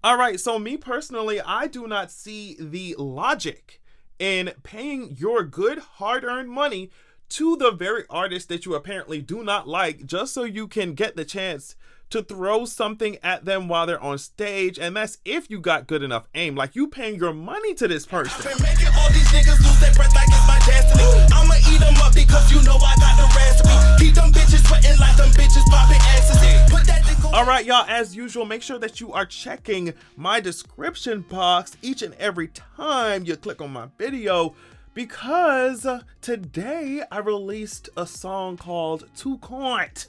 All right, so me personally, I do not see the logic in paying your good hard-earned money to the very artist that you apparently do not like just so you can get the chance to throw something at them while they're on stage. And that's if you got good enough aim. Like, you paying your money to this person. I've been making all these niggas lose their breath like it's my destiny. I'ma eat them up because you know I got the recipe. Keep them bitches sweating like them bitches popping ecstasy. Put that dick on. All right, y'all, as usual, make sure that you are checking my description box each and every time you click on my video, because today I released a song called Too Coint.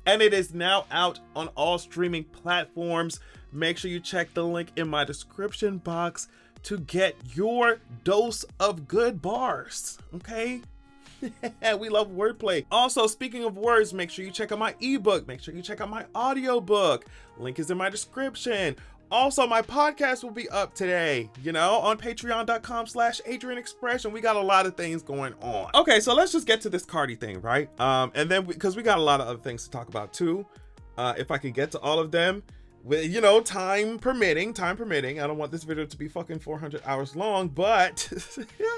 And it is now out on all streaming platforms. Make sure you check the link in my description box to get your dose of good bars, okay? We love wordplay. Also, speaking of words, make sure you check out my ebook. Make sure you check out my audiobook. Link is in my description. Also, my podcast will be up today, on patreon.com/Adrian Expression. We got a lot of things going on. Okay, so let's just get to this Cardi thing, right? And then, because we got a lot of other things to talk about too. If I can get to all of them, with, time permitting. I don't want this video to be fucking 400 hours long, but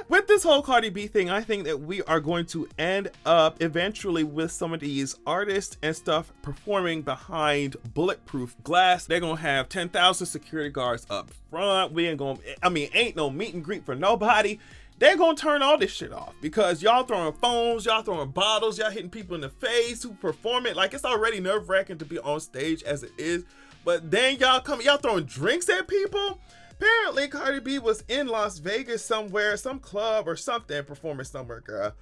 with this whole Cardi B thing, I think that we are going to end up eventually with some of these artists and stuff performing behind bulletproof glass. They're gonna have 10,000 security guards up front. Ain't no meet and greet for nobody. They're gonna turn all this shit off because y'all throwing phones, y'all throwing bottles, y'all hitting people in the face who perform it. Like, it's already nerve-wracking to be on stage as it is. But then y'all throwing drinks at people? Apparently, Cardi B was in Las Vegas somewhere, some club or something, performing somewhere, girl.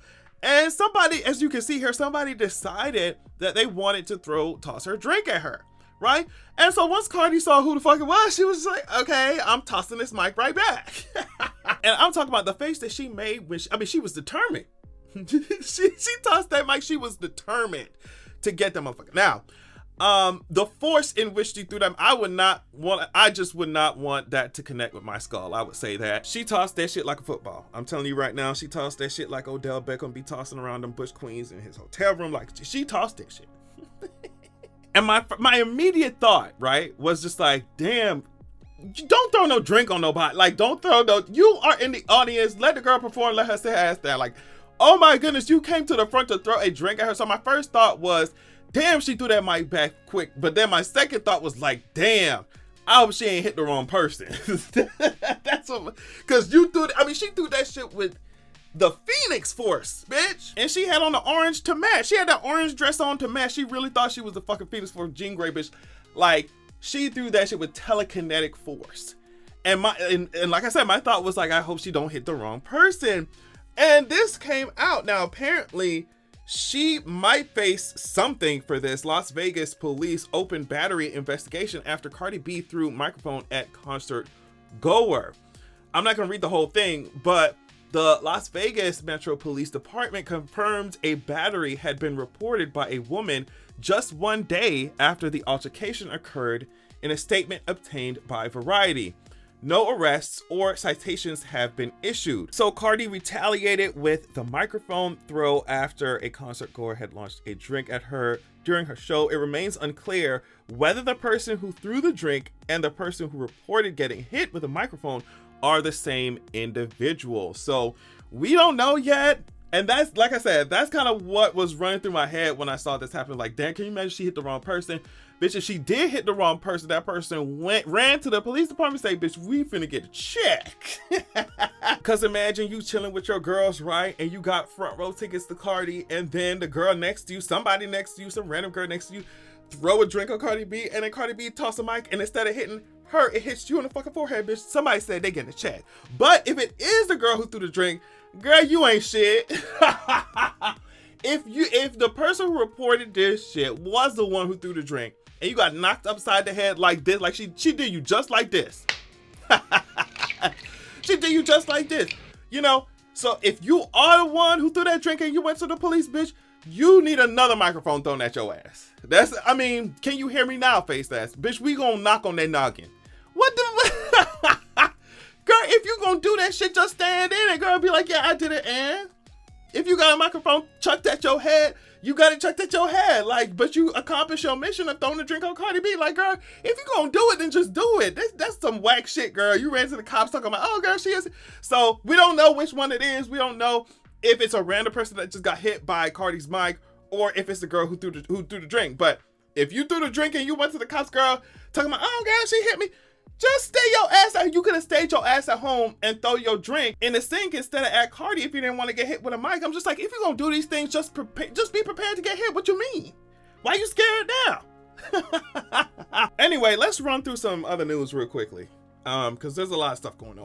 And somebody, as you can see here, somebody decided that they wanted to toss her drink at her, right? And so once Cardi saw who the fuck it was, she was like, okay, I'm tossing this mic right back. And I'm talking about the face that she made when she was determined. she tossed that mic. She was determined to get that motherfucker. Now, the force in which she threw them, I just would not want that to connect with my skull. I would say that she tossed that shit like a football. I'm telling you right now, she tossed that shit like Odell Beckham be tossing around them Bush Queens in his hotel room. Like, she tossed that shit. And my immediate thought, right, was just like, damn, don't throw no drink on nobody. Like, don't throw no, you are in the audience, let the girl perform, let her sit her ass down. Like, oh my goodness, you came to the front to throw a drink at her. So my first thought was, damn, she threw that mic back quick. But then my second thought was like, damn, I hope she ain't hit the wrong person. That's what, because she threw that shit with the Phoenix Force, bitch. And she had on the orange to match. She had that orange dress on to match. She really thought she was the fucking Phoenix Force, Jean Grey, bitch. Like, she threw that shit with telekinetic force. And like I said, my thought was like, I hope she don't hit the wrong person. And this came out. Now, apparently, she might face something for this. Las Vegas police opened battery investigation after Cardi B threw microphone at concert goer. I'm not gonna read the whole thing, but the Las Vegas Metro Police Department confirmed a battery had been reported by a woman just one day after the altercation occurred in a statement obtained by Variety. No arrests or citations have been issued. So Cardi retaliated with the microphone throw after a concert goer had launched a drink at her during her show. It remains unclear whether the person who threw the drink and the person who reported getting hit with a microphone are the same individual. So we don't know yet. And that's, like I said, that's kind of what was running through my head when I saw this happen. Like, damn, can you imagine she hit the wrong person? Bitch, if she did hit the wrong person, that person ran to the police department and say, bitch, we finna get a check. Cause imagine you chilling with your girls, right? And you got front row tickets to Cardi, and then the girl next to you, somebody next to you, some random girl next to you, throw a drink on Cardi B, and then Cardi B toss a mic, and instead of hitting her, it hits you in the fucking forehead, bitch. Somebody said they getting a check. But if it is the girl who threw the drink, girl, you ain't shit. If the person who reported this shit was the one who threw the drink, and you got knocked upside the head like this, like she did you just like this. She did you just like this. So if you are the one who threw that drink and you went to the police, bitch, you need another microphone thrown at your ass. Can you hear me now, face ass? Bitch, we gonna knock on that noggin. What the? Girl, if you gonna do that shit, just stand in and girl be like, yeah, I did it, and if you got a microphone chucked at your head, you got it chucked at your head. Like, but you accomplished your mission of throwing a drink on Cardi B. Like, girl, if you gonna do it, then just do it. That's some whack shit, girl. You ran to the cops talking about, oh, girl, she is. So we don't know which one it is. We don't know if it's a random person that just got hit by Cardi's mic or if it's the girl who threw the drink. But if you threw the drink and you went to the cops, girl, talking about, oh, girl, she hit me. Just stay your ass out. You could have stayed your ass at home and throw your drink in the sink instead of at Cardi if you didn't want to get hit with a mic. I'm just like, if you're going to do these things, just be prepared to get hit. What you mean? Why you scared now? Anyway, let's run through some other news real quickly because there's a lot of stuff going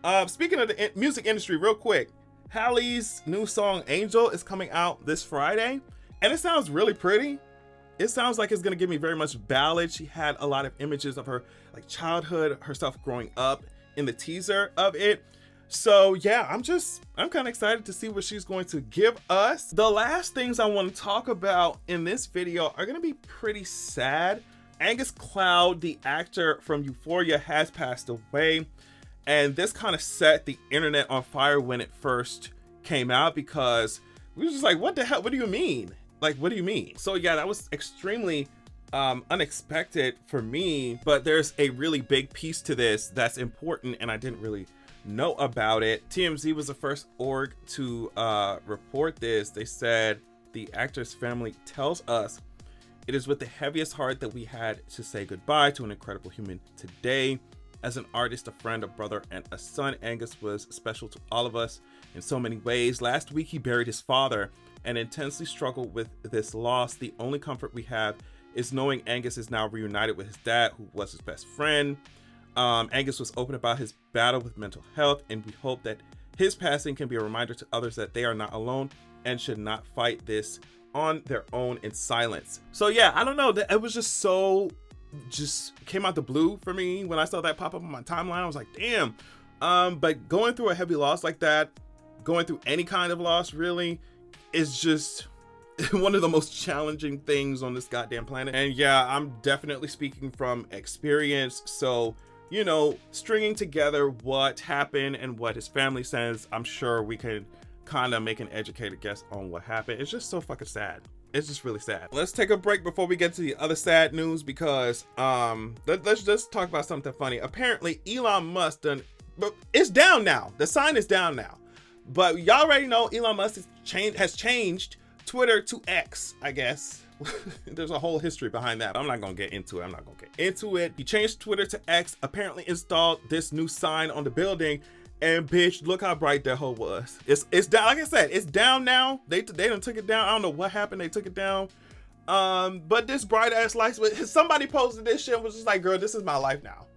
on. Speaking of the music industry real quick, Halle's new song Angel is coming out this Friday and it sounds really pretty. It sounds like it's gonna give me very much ballad. She had a lot of images of her like childhood, herself growing up in the teaser of it. So yeah, I'm kind of excited to see what she's going to give us. The last things I want to talk about in this video are gonna be pretty sad. Angus Cloud, the actor from Euphoria, has passed away. And this kind of set the internet on fire when it first came out because we were just like, what the hell? What do you mean? Like, what do you mean? So yeah, that was extremely unexpected for me, but there's a really big piece to this that's important and I didn't really know about it. TMZ was the first org to report this. They said the actor's family tells us it is with the heaviest heart that we had to say goodbye to an incredible human today. As an artist, a friend, a brother, and a son, Angus was special to all of us in so many ways. Last week, he buried his father and intensely struggled with this loss. The only comfort we have is knowing Angus is now reunited with his dad, who was his best friend. Angus was open about his battle with mental health, and we hope that his passing can be a reminder to others that they are not alone and should not fight this on their own in silence. So yeah, I don't know, it was just came out the blue for me when I saw that pop up on my timeline. I was like, damn. But going through a heavy loss like that, going through any kind of loss really, is just one of the most challenging things on this goddamn planet. And yeah, I'm definitely speaking from experience. So, you know, stringing together what happened and what his family says, I'm sure we could kind of make an educated guess on what happened. It's just so fucking sad. It's just really sad. Let's take a break before we get to the other sad news because let's just talk about something funny. Apparently Elon Musk but it's down now. The sign is down now. But y'all already know Elon Musk has changed Twitter to X, I guess. There's a whole history behind that. I'm not gonna get into it. He changed Twitter to X, apparently installed this new sign on the building, and bitch, look how bright that hole was. It's down, like I said, it's down now. They done took it down. I don't know what happened. They took it down. But this bright ass lights, somebody posted this shit and was just like, girl, this is my life now.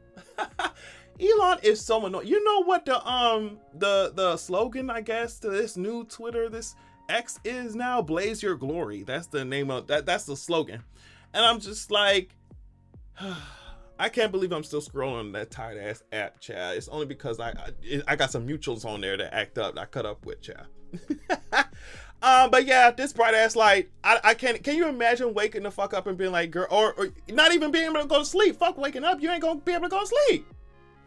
Elon is so annoying. You know what the slogan, I guess, to this new Twitter, this X is now? Blaze your glory. That's the name of that. That's the slogan. And I'm just like, I can't believe I'm still scrolling that tired ass app, Chad. It's only because I got some mutuals on there that act up. I cut up with, Chad. But yeah, this bright ass light. I can't. Can you imagine waking the fuck up and being like, girl, or not even being able to go to sleep? Fuck waking up. You ain't gonna be able to go to sleep.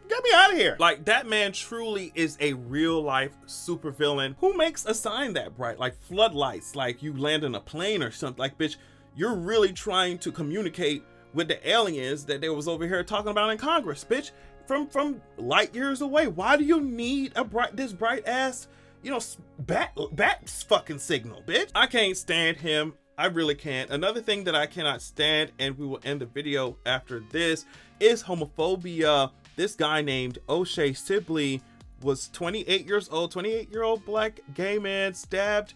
Get me out of here. Like, that man truly is a real life supervillain. Who makes a sign that bright? Like floodlights, like you land in a plane or something. Like, bitch, you're really trying to communicate with the aliens that they was over here talking about in Congress, bitch, from light years away. Why do you need this bright ass, you know, bat fucking signal, bitch? I can't stand him. I really can't. Another thing that I cannot stand, and we will end the video after this, is homophobia. This guy named O'Shea Sibley was 28 years old, 28-year-old black gay man stabbed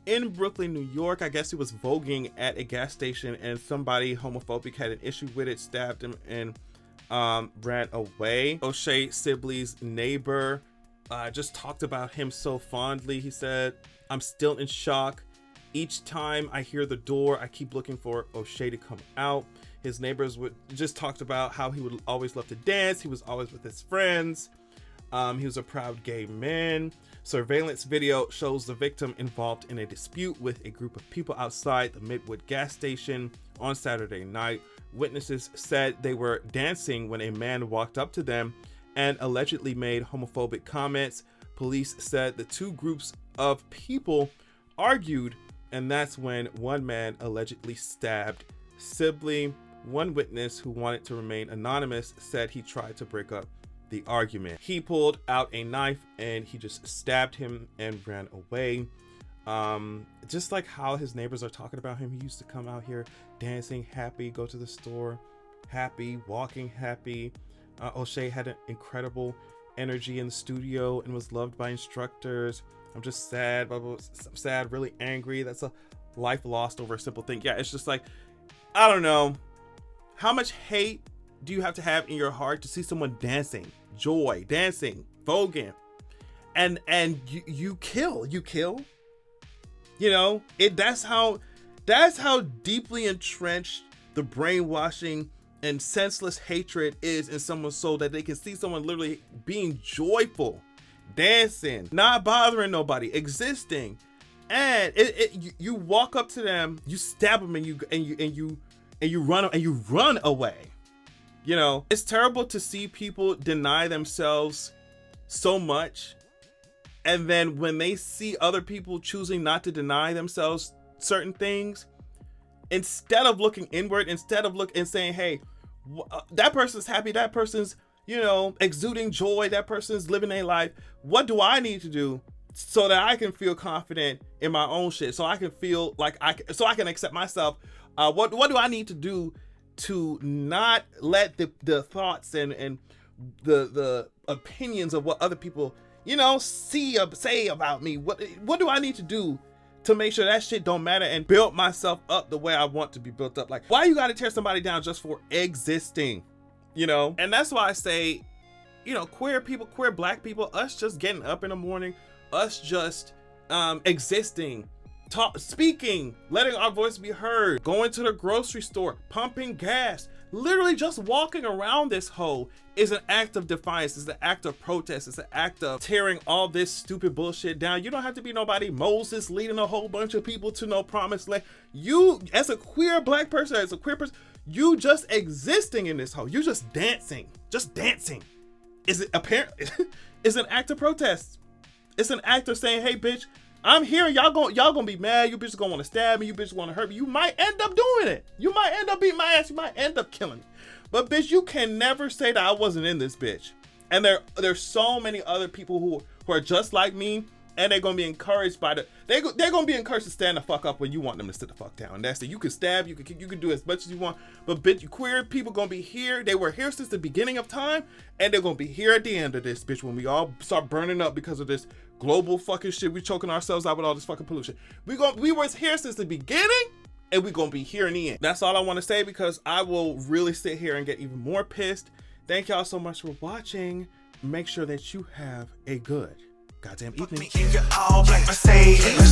in Brooklyn, New York. I guess he was voguing at a gas station and somebody homophobic had an issue with it, stabbed him, and ran away. O'Shea Sibley's neighbor just talked about him so fondly. He said, "I'm still in shock. Each time I hear the door, I keep looking for O'Shea to come out." His neighbors just talked about how he would always love to dance. He was always with his friends. He was a proud gay man. Surveillance video shows the victim involved in a dispute with a group of people outside the Midwood gas station on Saturday night. Witnesses said they were dancing when a man walked up to them and allegedly made homophobic comments. Police said the two groups of people argued And that's when one man allegedly stabbed Sibley. One witness who wanted to remain anonymous said he tried to break up the argument. He pulled out a knife and he just stabbed him and ran away. Just like how his neighbors are talking about him, he used to come out here dancing, happy, go to the store, happy, walking happy. O'Shea had an incredible energy in the studio and was loved by instructors. I'm just sad, sad, really angry. That's a life lost over a simple thing. Yeah, it's just like, I don't know. How much hate do you have to have in your heart to see someone dancing, joy, dancing, voguing, and you kill? You know, that's how deeply entrenched the brainwashing and senseless hatred is in someone's soul, that they can see someone literally being joyful, dancing, not bothering nobody, existing, and you walk up to them, you stab them, and you run away. You know, it's terrible to see people deny themselves so much, and then when they see other people choosing not to deny themselves certain things, instead of looking inward, instead of looking and saying, hey, that person's happy, that person's, you know, exuding joy, that person's living their life, what do I need to do so that I can feel confident in my own shit, so I can feel like I can accept myself? What do I need to do to not let the thoughts and the opinions of what other people, you know, say about me? What do I need to do to make sure that shit don't matter and build myself up the way I want to be built up? Like, why you gotta tear somebody down just for existing, you know? And that's why I say, you know, queer people, queer black people, us just getting up in the morning, us just existing, speaking, letting our voice be heard, going to the grocery store, pumping gas, literally just walking around this hole is an act of defiance. It's an act of protest. It's an act of tearing all this stupid bullshit down. You don't have to be nobody Moses leading a whole bunch of people to no promised land. You, as a queer black person, as a queer person, you just existing in this hole. You just dancing. Is it apparent? It's an act of protest. It's an act of saying, hey, bitch, I'm here. Y'all gonna be mad. You bitches gonna want to stab me. You bitches want to hurt me. You might end up doing it. You might end up beating my ass. You might end up killing me. But bitch, you can never say that I wasn't in this bitch. And there's so many other people who are just like me, and they're gonna be encouraged by they're gonna be encouraged to stand the fuck up when you want them to sit the fuck down. And that's it. You can stab. You can do as much as you want. But bitch, you queer people gonna be here. They were here since the beginning of time, and they're gonna be here at the end of this bitch when we all start burning up because of this global fucking shit. We choking ourselves out with all this fucking pollution. We were here since the beginning, and we gonna be here in the end. That's all I want to say, because I will really sit here and get even more pissed. Thank y'all so much for watching. Make sure that you have a good goddamn evening. Put me in your all black Mercedes.